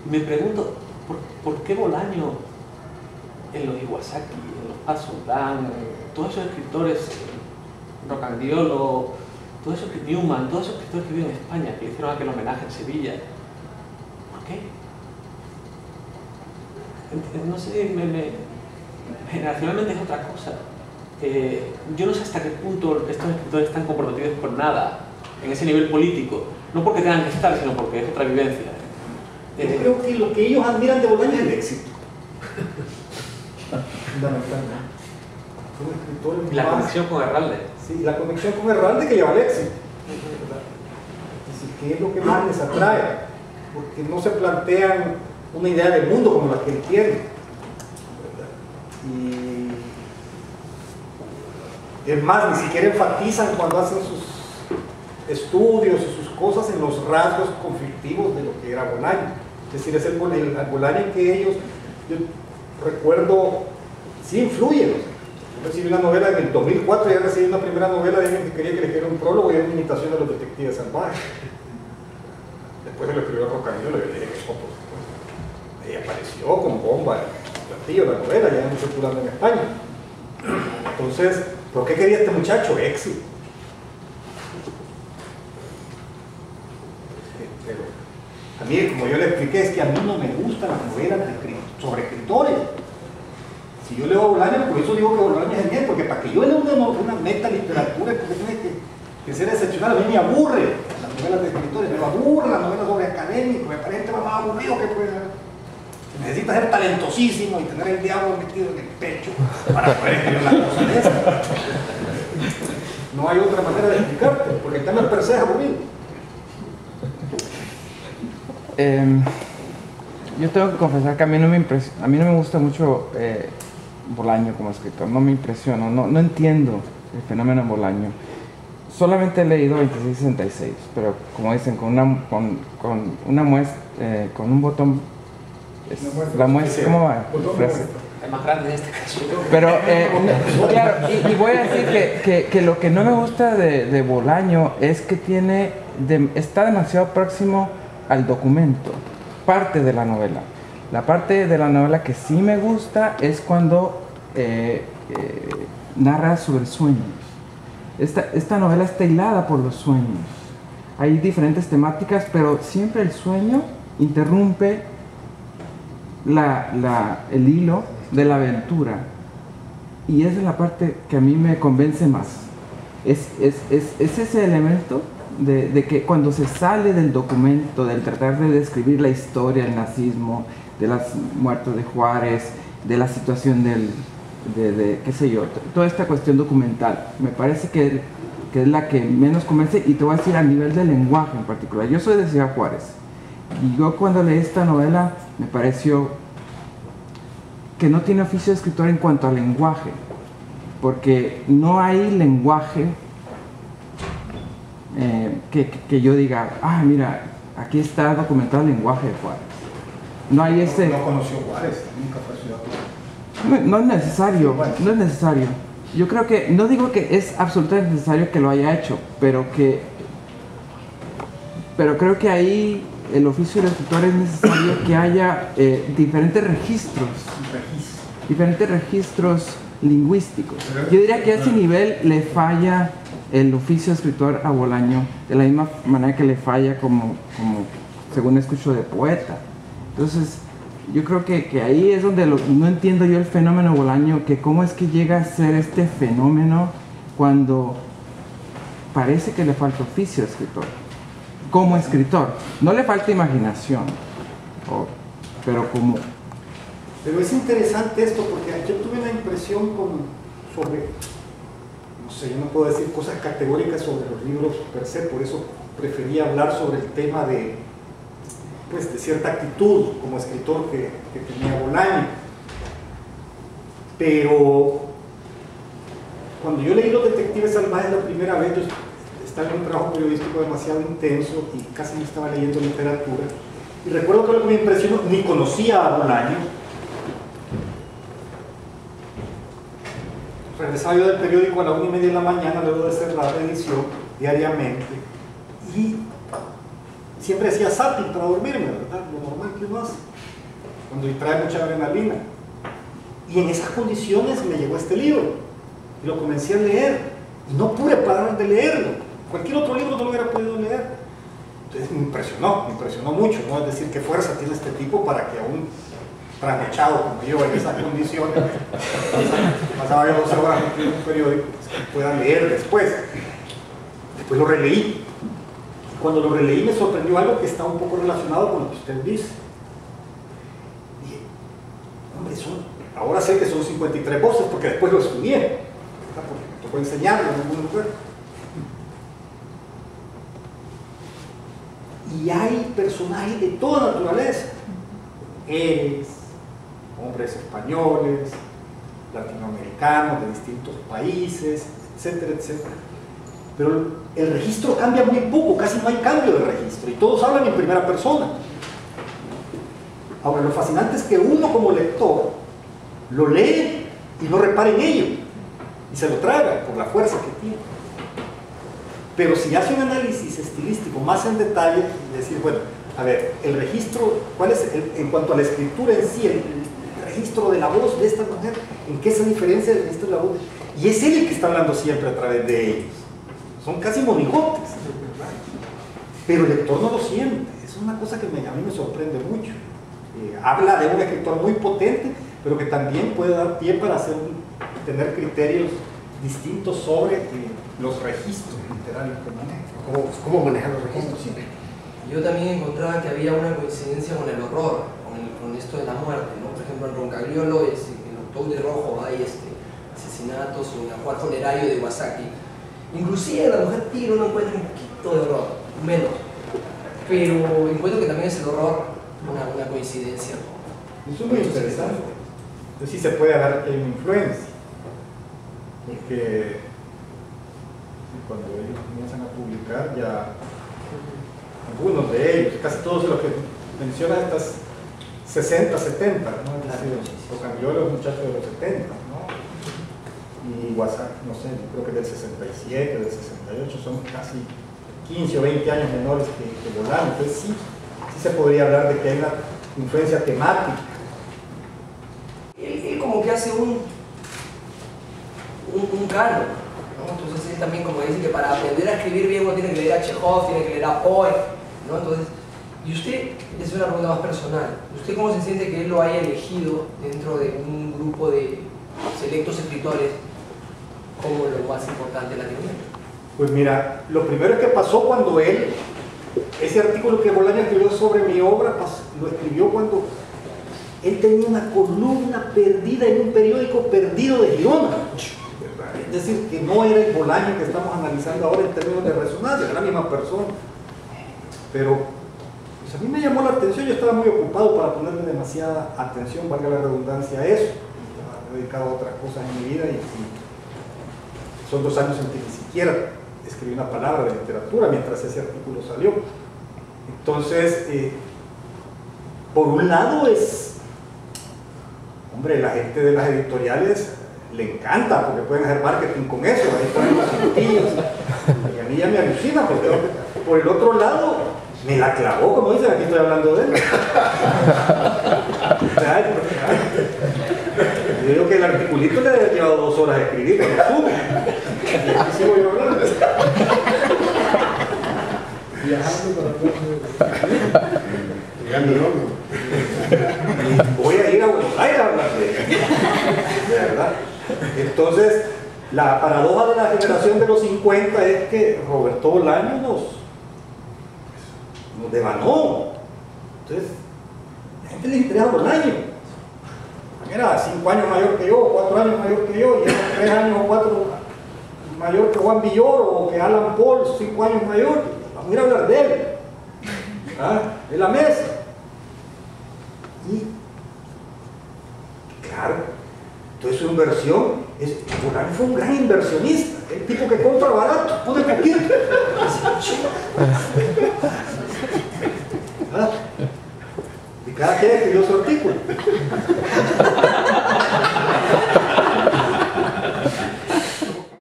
Me pregunto, ¿por qué Bolaño en los Iwasaki, en los Paz Sultán, todos esos escritores, Rocandiolo, todos esos Newman, todos esos escritores que viven en España, que le hicieron aquel homenaje en Sevilla? ¿Por qué? No sé, generacionalmente es otra cosa. Yo no sé hasta qué punto estos escritores están comprometidos con nada en ese nivel político, no porque tengan que estar, sino porque es otra vivencia. Yo creo que lo que ellos admiran de Bolaño es el éxito. Fundamentalmente. Son escritores. La conexión con Herralde. Sí, la conexión con Herralde que lleva al éxito. Es decir, ¿qué es lo que más les atrae? Porque no se plantean una idea del mundo como la que él tiene. Y es más, ni siquiera enfatizan cuando hacen sus estudios y sus cosas en los rasgos conflictivos de lo que era Bolaño. Es decir, es el Bolaño que ellos, yo recuerdo, sí influyen. Yo recibí una novela en el 2004, ya recibí una primera novela de alguien que quería que le hiciera un prólogo y era una imitación de los detectives salvajes. Después se lo escribió Rocandiolo y le dije que eso, por supuesto. Y apareció con bomba, platillo, la novela, ya no circulando en España. Entonces, ¿pero qué quería este muchacho? Éxito. Pero a mí, como yo le expliqué, es que a mí no me gustan las novelas sobre escritores. Si yo leo a Bolaño, por eso digo que Bolaño es genial, porque para que yo lea una meta literatura, tiene que ser excepcional. A mí me aburre las novelas de escritores, me aburre las novelas sobre académicos, me parece más aburrido que puede haber. Necesita ser talentosísimo y tener el diablo metido en el pecho para poder escribir las cosas de esas. No hay otra manera de explicarte, porque el tema per se es aburrido. Yo tengo que confesar que a mí no me gusta mucho Bolaño como escritor, no me impresiona, no entiendo el fenómeno Bolaño. Solamente he leído 2666, pero como dicen, con una muestra, con un botón, la muestra, ¿cómo va? Es más grande en este caso. Pero, claro, y voy a decir que lo que no me gusta de Bolaño es que está demasiado próximo al documento, parte de la novela. La parte de la novela que sí me gusta es cuando narra sobre sueños. Esta novela está hilada por los sueños. Hay diferentes temáticas, pero siempre el sueño interrumpe el hilo de la aventura. Y esa es la parte que a mí me convence más. Es ese elemento de que cuando se sale del documento, del tratar de describir la historia del nazismo, de las muertes de Juárez, de la situación de qué sé yo, toda esta cuestión documental, me parece que es la que menos convence. Y te voy a decir a nivel del lenguaje en particular. Yo soy de Ciudad Juárez y yo cuando leí esta novela me pareció que no tiene oficio de escritor en cuanto al lenguaje, porque no hay lenguaje que yo diga, mira, aquí está documentado el lenguaje de Juárez. No hay ese... No conoció Juárez, nunca fue a Ciudad Juárez. No es necesario, no es necesario. Yo creo que, no digo que es absolutamente necesario que lo haya hecho, pero creo que ahí el oficio del escritor es necesario que haya diferentes registros lingüísticos. Yo diría que a ese nivel le falla el oficio de escritor a Bolaño, de la misma manera que le falla como según escucho, de poeta. Entonces, yo creo que ahí es donde no entiendo yo el fenómeno Bolaño, que cómo es que llega a ser este fenómeno cuando parece que le falta oficio de escritor. Como escritor, no le falta imaginación, pero como... Pero es interesante esto porque yo tuve la impresión sobre, no sé, yo no puedo decir cosas categóricas sobre los libros per se, por eso prefería hablar sobre el tema de cierta actitud como escritor que tenía Bolaño. Pero cuando yo leí Los Detectives Salvajes la primera vez, yo estaba en un trabajo periodístico demasiado intenso y casi no estaba leyendo literatura, y recuerdo que lo que me impresionó, ni conocía a Bolaño. Regresaba yo del periódico a la 1:30 de la mañana luego de cerrar la edición diariamente, y siempre hacía zapping para dormirme, ¿verdad? Lo normal que uno hace, cuando trae mucha adrenalina. Y en esas condiciones me llegó este libro, y lo comencé a leer, y no pude parar de leerlo. Cualquier otro libro no lo hubiera podido leer. Entonces me impresionó mucho, ¿no? Es decir, qué fuerza tiene este tipo para que aún trasnochado como yo en esas condiciones, pasaba yo 12 horas en un periódico, pues, que pueda leer después. Después lo releí. Cuando lo releí me sorprendió algo que está un poco relacionado con lo que usted dice. Dije, hombre, ahora sé que son 53 voces porque después lo estudié, porque me tocó enseñarlo en algún lugar. Y hay personajes de toda naturaleza, mujeres, hombres españoles, latinoamericanos de distintos países, etcétera, etcétera. Pero el registro cambia muy poco, casi no hay cambio de registro, y todos hablan en primera persona. Ahora, lo fascinante es que uno como lector lo lee y no repara en ello, y se lo traga por la fuerza que tiene. Pero si hace un análisis estilístico más en detalle, decir, bueno, a ver, el registro, ¿cuál es en cuanto a la escritura en sí, el registro de la voz de esta mujer, en qué se diferencia el registro de la voz? Y es él el que está hablando siempre a través de ellos. Son casi monigotes, pero el lector no lo siente. Es una cosa que a mí me sorprende mucho. Habla de un escritor muy potente, pero que también puede dar pie para tener criterios distintos sobre los registros literarios que manejan. ¿Cómo manejan los registros? Sí. Yo también encontraba que había una coincidencia con el horror, con esto de la muerte, ¿no? Por ejemplo, en Roncagliolo, en Octubre Rojo, hay asesinatos o un ajuar funerario de Iwasaki. Inclusive la mujer tigre uno encuentra un poquito de horror, menos, pero encuentro que también es el horror una coincidencia. Eso es muy interesante. Entonces sí se puede hablar que hay una influencia, porque cuando ellos comienzan a publicar ya algunos de ellos, casi todos los que mencionan estas 60, 70, ¿no? Es decir, Roncagliolo es muchacho de los 70, ¿no? Y Iwasaki, no sé, yo creo que del 67, del 68, son casi 15 o 20 años menores que Bolaño. Entonces sí se podría hablar de que hay una influencia temática. Él como que hace un canon, ¿no? Entonces él también como dice que para aprender a escribir bien uno tiene que leer a Chekhov, tiene que leer a Poe, ¿no? Entonces, y usted, es una pregunta más personal, ¿usted cómo se siente que él lo haya elegido dentro de un grupo de selectos escritores como lo más importante de Latinoamérica? Pues mira, lo primero que pasó cuando ese artículo que Bolaño escribió sobre mi obra, lo escribió cuando él tenía una columna perdida en un periódico perdido de Girona. Es decir, que no era el Bolaño que estamos analizando ahora en términos de resonancia, era la misma persona. Pero pues a mí me llamó la atención, yo estaba muy ocupado para ponerle demasiada atención, valga la redundancia, a eso. Estaba dedicado a otras cosas en mi vida y son 2 años en que ni siquiera escribí una palabra de literatura mientras ese artículo salió. Entonces, por un lado hombre, la gente de las editoriales le encanta porque pueden hacer marketing con eso, ahí ponen los cintillos, y a mí ya me alucina, porque por el otro lado me la clavó, como dicen, aquí estoy hablando de él. Yo digo que el articulito le había llevado 2 horas a escribir, pero sube. Y aquí sigo yo hablando. Viajando para atrás. Llegando y voy a ir a Buenos Aires a hablar de verdad. Entonces, la paradoja de la generación de los 50 es que Roberto Bolaño nos devanó. Entonces, la gente le interesa a Bolaño. Era 5 años mayor que yo, 4 años mayor que yo, y era 3 años o 4 mayor que Juan Villoro o que Alan Paul, 5 años mayor. Vamos a ir a hablar de él, de la mesa. Y claro, entonces su inversión, Bolaño fue un gran inversionista, el tipo que compra barato, pone poquito.